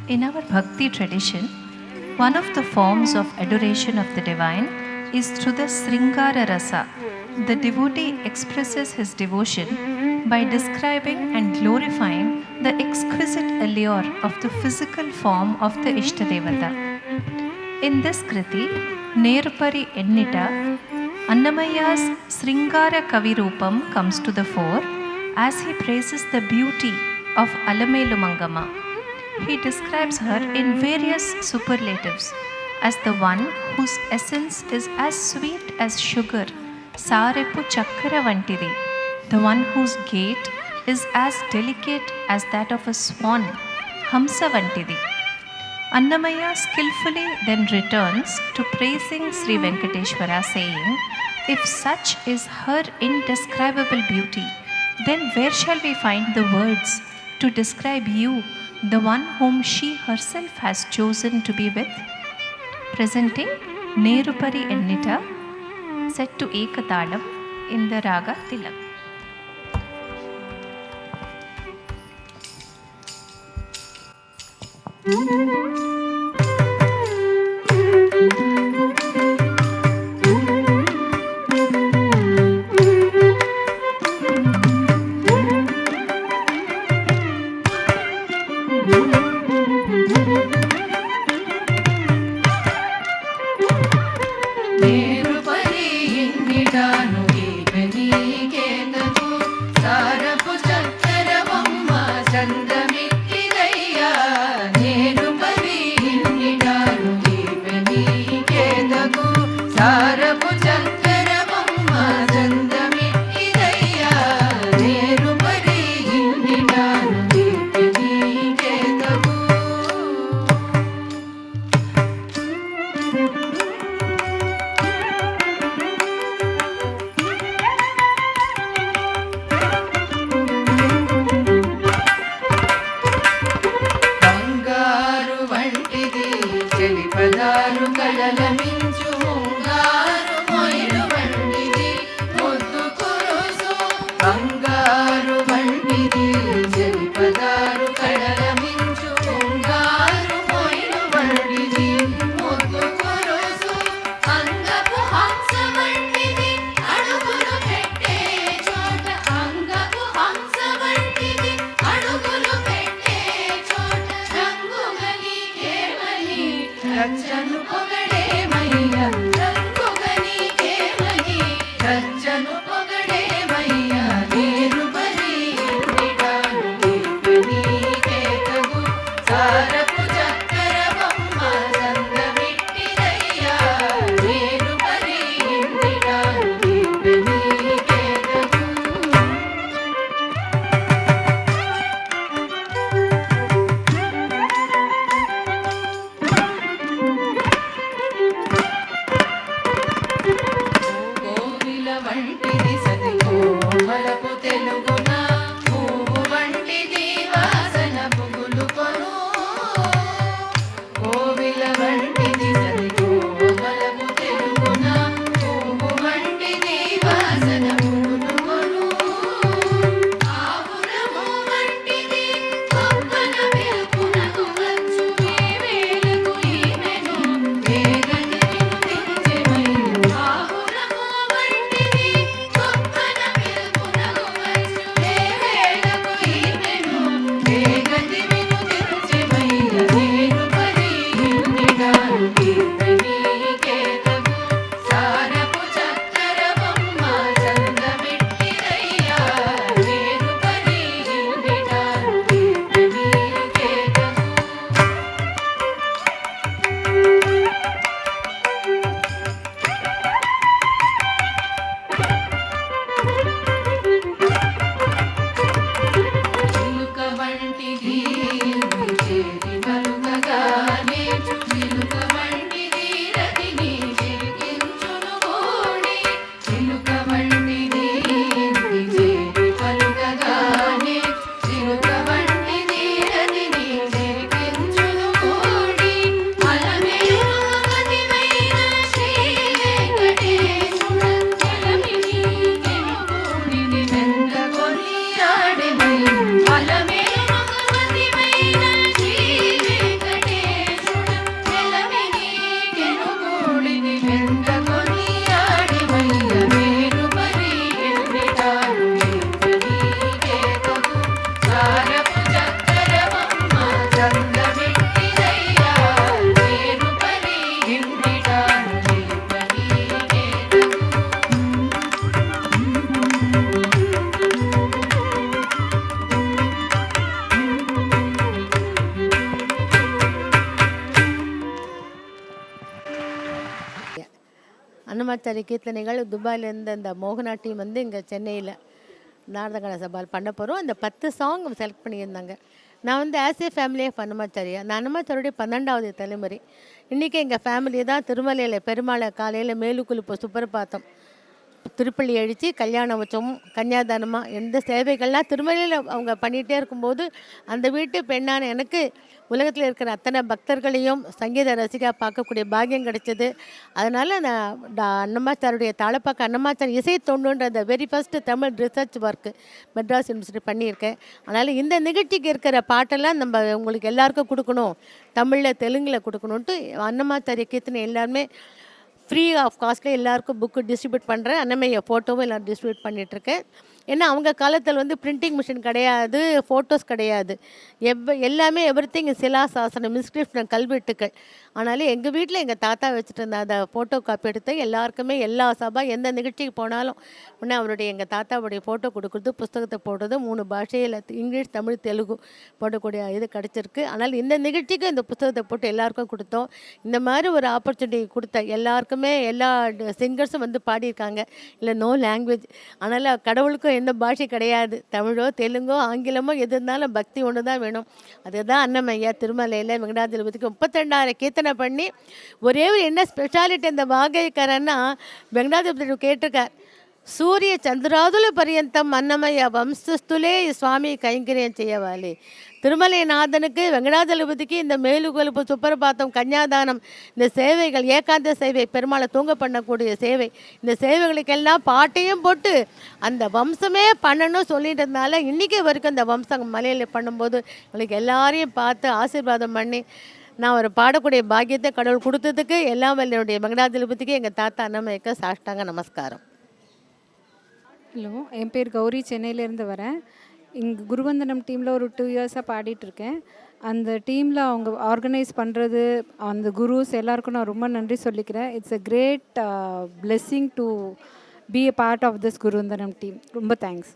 In our Bhakti tradition, one of the forms of adoration of the divine is through the Sringara Rasa. The devotee expresses his devotion by describing and glorifying the exquisite allure of the physical form of the Ishtadevata. In this Kriti, Nerupari Ennita, Annamaya's Sringara Kavirupam comes to the fore as he praises the beauty of Alamelu Mangama. He describes her in various superlatives as the one whose essence is as sweet as sugar, Sarepu Chakkara Vantidi, the one whose gait is as delicate as that of a swan, Hamsa Vantidi. Annamaya skillfully then returns to praising Sri Venkateshwara, saying, "If such is her indescribable beauty, then where shall we find the words to describe you, the one whom she herself has chosen to be with?" Presenting Nerupari Ennita, set to Ekatalam in the Raga Tilak. அன்னமாச்சாரி கீர்த்தனைகள் துபாயிலேருந்து அந்த மோகனா team வந்து இங்கே சென்னையில் நாரதகான சபால் பண்ண போகிறோம். அந்த 10 song select பண்ணியிருந்தாங்க. நான் வந்து ஆஸ் ஏ ஃபேமிலியே அன்னமாச்சாரியா, நான் அன்னமாச்சாரியுடைய 12வது தலைமுறை. இன்றைக்கி எங்கள் ஃபேமிலி தான் திருமலையில் பெருமாளை காலையில் மேலுக்குழுப்பு சுப்பிரபாத்தம் திருப்பள்ளி அழித்து கல்யாண உற்சவம் கன்னியாதானமாக எந்த சேவைகள்லாம் திருமலையில் அவங்க பண்ணிகிட்டே இருக்கும்போது அந்த வீட்டு பெண்ணான எனக்கு உலகத்தில் இருக்கிற அத்தனை பக்தர்களையும் சங்கீத ரசிகா பார்க்கக்கூடிய பாக்கியம் கிடைச்சது. அதனால் நான் அன்னமாச்சாரியுடைய தாளப்பாக்க அன்னமாச்சாரி இசை தொண்டுன்ற அந்த very first Tamil research work Madras university பண்ணியிருக்கேன். அதனால் இந்த நிகழ்ச்சிக்கு இருக்கிற பாட்டெல்லாம் நம்ம உங்களுக்கு எல்லாருக்கும் கொடுக்கணும், தமிழில் தெலுங்கில் கொடுக்கணுன்ட்டு அன்னமாச்சாரி கீர்த்தனை எல்லாருமே ஃப்ரீ ஆஃப் காஸ்ட்டில் எல்லாருக்கும் புக்கு டிஸ்ட்ரிபியூட் பண்ணுறேன். அன்னமைய ஃபோட்டோவும் எல்லோரும் டிஸ்ட்ரிபியூட் பண்ணிகிட்ருக்கேன். ஏன்னா அவங்க காலத்தில் வந்து பிரிண்டிங் மிஷின் கிடையாது, ஃபோட்டோஸ் கிடையாது, எல்லாமே எவ்ரிதிங் சிலா சாசனம் இன்ஸ்கிரிப்ஷன் கல்வெட்டுக்கள். ஆனாலும் எங்கள் வீட்டில் எங்கள் தாத்தா வச்சுட்டு இருந்த அதை ஃபோட்டோ காப்பி எடுத்து எல்லாருக்குமே எல்லா சபா எந்த நிகழ்ச்சிக்கு போனாலும் உடனே அவருடைய எங்கள் தாத்தாவுடைய ஃபோட்டோ கொடுக்குறது, புஸ்தகத்தை போடுறது 3 பாஷையில் இங்கிலீஷ் தமிழ் தெலுங்கு போடக்கூடிய இது கிடச்சிருக்கு. ஆனால் இந்த நிகழ்ச்சிக்கு இந்த புஸ்தகத்தை போட்டு எல்லாருக்கும் கொடுத்தோம். இந்த மாதிரி ஒரு ஆப்பர்ச்சுனிட்டி கொடுத்த எல்லாருக்குமே எல்லா சிங்கர்ஸும் வந்து பாடியிருக்காங்க. இல்லை நோ லாங்குவேஜ், அதனால் கடவுளுக்கும் எந்த பாஷை கிடையாது, தமிழோ தெலுங்கோ ஆங்கிலமோ எது இருந்தாலும் பக்தி ஒன்று தான் வேணும். அதுதான் அன்னமையா திருமலையில் வெங்கடாஜலபதிக்கு 32,000 கீர்த்தனை பண்ணி ஒரே ஒரு என்ன ஸ்பெஷாலிட்டி அந்த வாகைக்காரன்னா வெங்கடாஜலபதி கேட்டிருக்கார், సూర్య చంద్రాదుల పర్యంతం అన్నమయ్య వంశస్థులే சுவாமி கைங்கரியம் செய்யவாளே. திருமலை நாதனுக்கு வெங்கடாஜலபதிக்கு இந்த மேலுகொழுப்பு சுப்பிரபாத்தம் கன்னியாதானம் இந்த சேவைகள் ஏகாந்த சேவை பெருமாளை தூங்க பண்ணக்கூடிய சேவை, இந்த சேவைகளுக்கெல்லாம் பாட்டையும் போட்டு அந்த வம்சமே பண்ணணும் சொல்லிட்டதுனால இன்றைக்கி வரைக்கும் அந்த வம்சம் மலையில் பண்ணும்போது எங்களுக்கு எல்லாரையும் பார்த்து ஆசீர்வாதம் பண்ணி நான் ஒரு பாடக்கூடிய பாக்கியத்தை கடவுள் கொடுத்ததுக்கு எல்லாம் என்னுடைய வெங்கடாஜலபதிக்கு எங்கள் தாத்தா அன்னமய்யக்கு சாஷ்டாங்க நமஸ்காரம். ஹலோ, என் பேர் கௌரி, சென்னையிலேருந்து வரேன். இங்கே குருவந்தனம் டீமில் ஒரு 2 இயர்ஸாக பாடிட்டுருக்கேன். அந்த டீமில் அவங்க ஆர்கனைஸ் பண்ணுறது, அந்த குருஸ் எல்லாருக்கும் நான் ரொம்ப நன்றி சொல்லிக்கிறேன். It's a great blessing to be a part of this Guruvandanam team. ரொம்ப தேங்க்ஸ்.